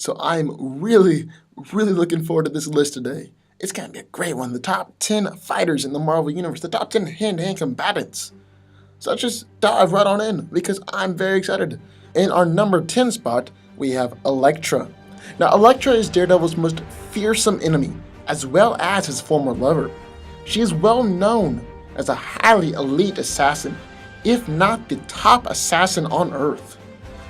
So I'm really looking forward to this list today. It's going to be a great one. The top 10 fighters in the Marvel Universe, the top 10 hand-to-hand combatants. So let's just dive right on in because I'm very excited. In our number 10 spot, we have Elektra. Now, Elektra is Daredevil's most fearsome enemy, as well as his former lover. She is well known as a highly elite assassin, if not the top assassin on Earth.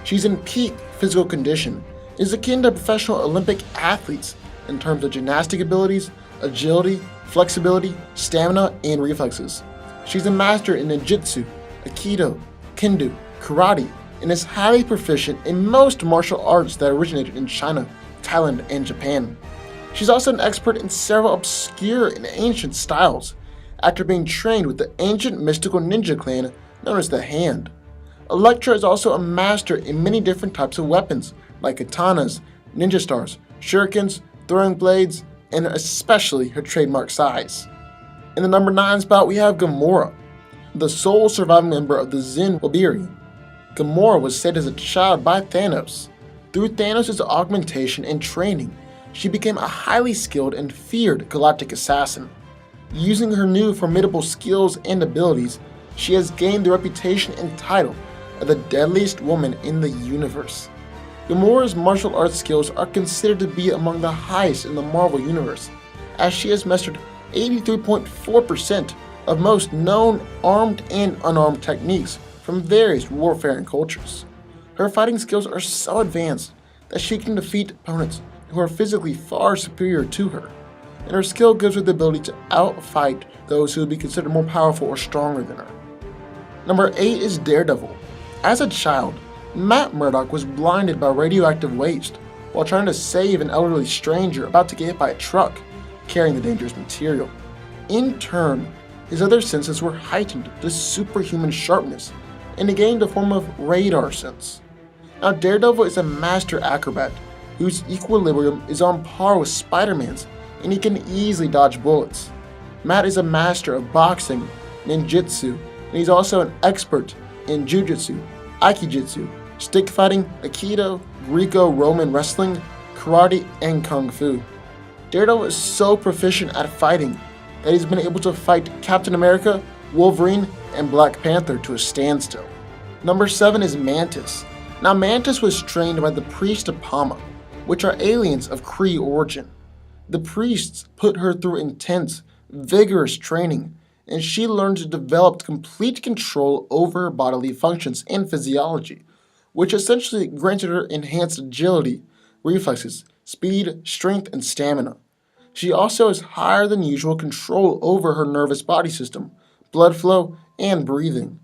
She's in peak physical condition, is akin to professional Olympic athletes in terms of gymnastic abilities, agility, flexibility, stamina, and reflexes. She's a master in ninjutsu, aikido, kendo, karate, and is highly proficient in most martial arts that originated in China, Thailand, and Japan. She's also an expert in several obscure and ancient styles, after being trained with the ancient mystical ninja clan known as the Hand. Elektra is also a master in many different types of weapons, like katanas, ninja stars, shurikens, throwing blades, and especially her trademark size. In the number 9 spot, we have Gamora, the sole surviving member of the Zen Wolverine. Gamora was saved as a child by Thanos. Through Thanos' augmentation and training, she became a highly skilled and feared galactic assassin. Using her new formidable skills and abilities, she has gained the reputation and title of the deadliest woman in the universe. Gamora's martial arts skills are considered to be among the highest in the Marvel Universe, as she has mastered 83.4% of most known armed and unarmed techniques from various warfaring cultures. Her fighting skills are so advanced that she can defeat opponents who are physically far superior to her, and her skill gives her the ability to outfight those who would be considered more powerful or stronger than her. Number 8 is Daredevil. As a child, Matt Murdock was blinded by radioactive waste while trying to save an elderly stranger about to get hit by a truck carrying the dangerous material. In turn, his other senses were heightened to superhuman sharpness, and he gained a form of radar sense. Now, Daredevil is a master acrobat whose equilibrium is on par with Spider-Man's, and he can easily dodge bullets. Matt is a master of boxing, ninjutsu, and he's also an expert in jujutsu, aikijutsu, stick fighting, aikido, Greco-Roman wrestling, karate, and kung fu. Daredevil is so proficient at fighting that he's been able to fight Captain America, Wolverine, and Black Panther to a standstill. Number 7 is Mantis. Now, Mantis was trained by the priests of Pama, which are aliens of Kree origin. The priests put her through intense, vigorous training, and she learned to develop complete control over her bodily functions and physiology, which essentially granted her enhanced agility, reflexes, speed, strength, and stamina. She also has higher than usual control over her nervous body system, blood flow, and breathing.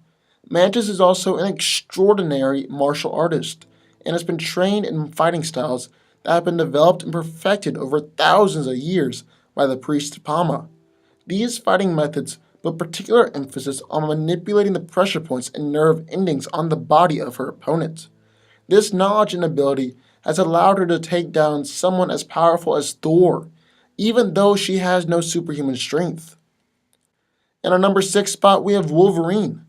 Mantis is also an extraordinary martial artist and has been trained in fighting styles that have been developed and perfected over thousands of years by the priests of Pama. These fighting methods put particular emphasis on manipulating the pressure points and nerve endings on the body of her opponent. This knowledge and ability has allowed her to take down someone as powerful as Thor, even though she has no superhuman strength. In our number 6 spot, we have Wolverine.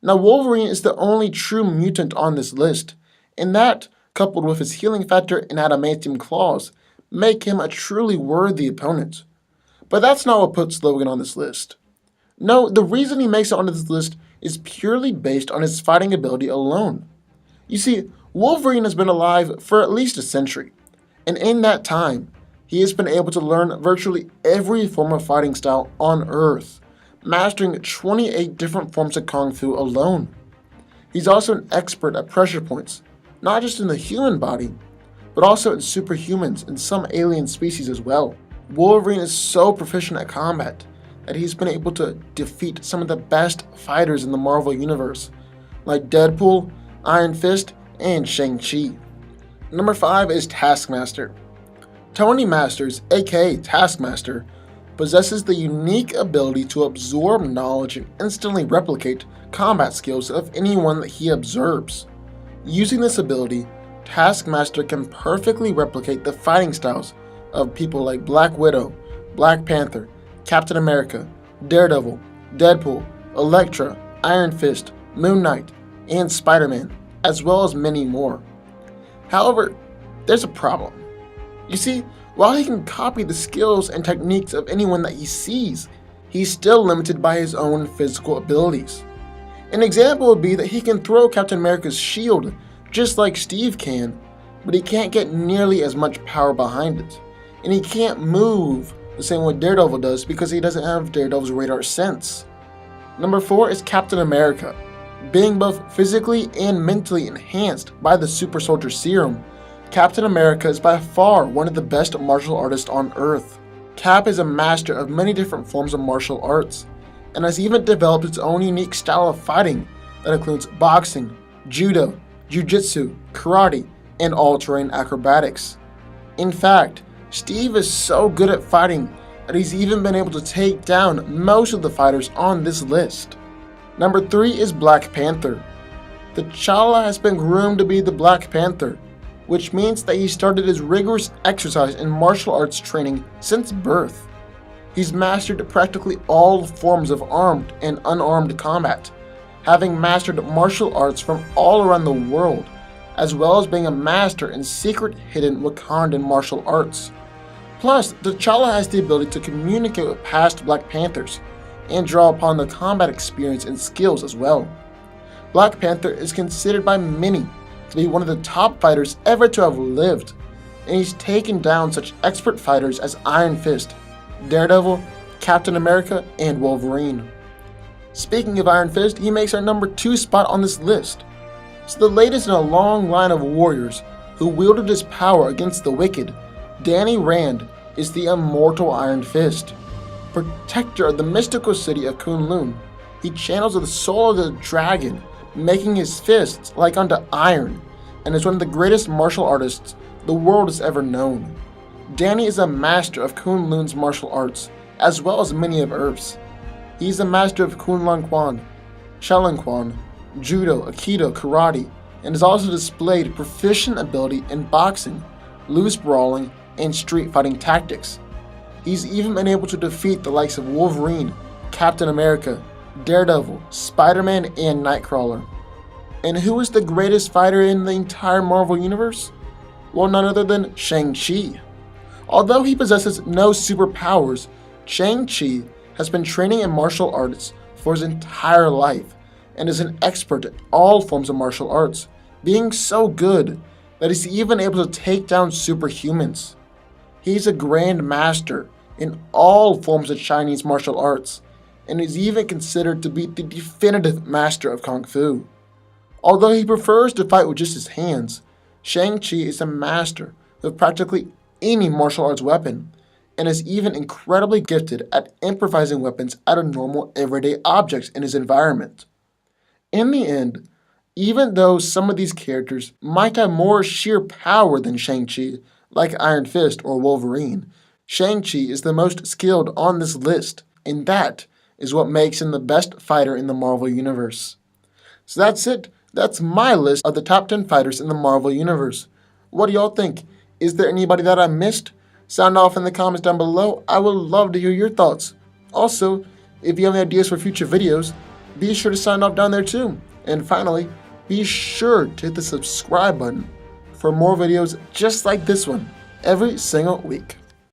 Now, Wolverine is the only true mutant on this list, and that, coupled with his healing factor and adamantium claws, make him a truly worthy opponent. But that's not what puts Logan on this list. No, the reason he makes it onto this list is purely based on his fighting ability alone. You see, Wolverine has been alive for at least a century, and in that time, he has been able to learn virtually every form of fighting style on Earth, mastering 28 different forms of Kung Fu alone. He's also an expert at pressure points, not just in the human body, but also in superhumans and some alien species as well. Wolverine is so proficient at combat that he's been able to defeat some of the best fighters in the Marvel Universe, like Deadpool, Iron Fist, and Shang-Chi. Number 5 is Taskmaster. Tony Masters, aka Taskmaster, possesses the unique ability to absorb knowledge and instantly replicate combat skills of anyone that he observes. Using this ability, Taskmaster can perfectly replicate the fighting styles of people like Black Widow, Black Panther, Captain America, Daredevil, Deadpool, Elektra, Iron Fist, Moon Knight, and Spider-Man, as well as many more. However, there's a problem. You see, while he can copy the skills and techniques of anyone that he sees, he's still limited by his own physical abilities. An example would be that he can throw Captain America's shield just like Steve can, but he can't get nearly as much power behind it. And he can't move the same way Daredevil does because he doesn't have Daredevil's radar sense. Number 4 is Captain America. Being both physically and mentally enhanced by the super soldier serum, Captain America is by far one of the best martial artists on Earth. Cap is a master of many different forms of martial arts, and has even developed its own unique style of fighting that includes boxing, judo, jiu-jitsu, karate, and all-terrain acrobatics. In fact, Steve is so good at fighting that he's even been able to take down most of the fighters on this list. Number 3 is Black Panther. T'Challa has been groomed to be the Black Panther, which means that he started his rigorous exercise and martial arts training since birth. He's mastered practically all forms of armed and unarmed combat, having mastered martial arts from all around the world, as well as being a master in secret hidden Wakandan martial arts. Plus, T'Challa has the ability to communicate with past Black Panthers and draw upon the combat experience and skills as well. Black Panther is considered by many to be one of the top fighters ever to have lived, and he's taken down such expert fighters as Iron Fist, Daredevil, Captain America, and Wolverine. Speaking of Iron Fist, he makes our number 2 spot on this list. So the latest in a long line of warriors who wielded his power against the wicked, Danny Rand is the immortal Iron Fist. Protector of the mystical city of Kunlun, he channels the soul of the dragon, making his fists like unto iron, and is one of the greatest martial artists the world has ever known. Danny is a master of Kunlun's martial arts, as well as many of Earth's. He is a master of Kunlun Quan, Shaolin Quan, Judo, Aikido, Karate, and has also displayed proficient ability in boxing, loose brawling, and street fighting tactics. He's even been able to defeat the likes of Wolverine, Captain America, Daredevil, Spider-Man, and Nightcrawler. And who is the greatest fighter in the entire Marvel Universe? Well, none other than Shang-Chi. Although he possesses no superpowers, Shang-Chi has been training in martial arts for his entire life and is an expert at all forms of martial arts, being so good that he's even able to take down superhumans. He's a grand master in all forms of Chinese martial arts, and is even considered to be the definitive master of Kung Fu. Although he prefers to fight with just his hands, Shang-Chi is a master of practically any martial arts weapon, and is even incredibly gifted at improvising weapons out of normal everyday objects in his environment. In the end, even though some of these characters might have more sheer power than Shang-Chi, like Iron Fist or Wolverine, Shang-Chi is the most skilled on this list, and that is what makes him the best fighter in the Marvel Universe. So that's it. That's my list of the top 10 fighters in the Marvel Universe. What do y'all think? Is there anybody that I missed? Sound off in the comments down below. I would love to hear your thoughts. Also, if you have any ideas for future videos, be sure to sign off down there too. And finally, be sure to hit the subscribe button for more videos just like this one every single week.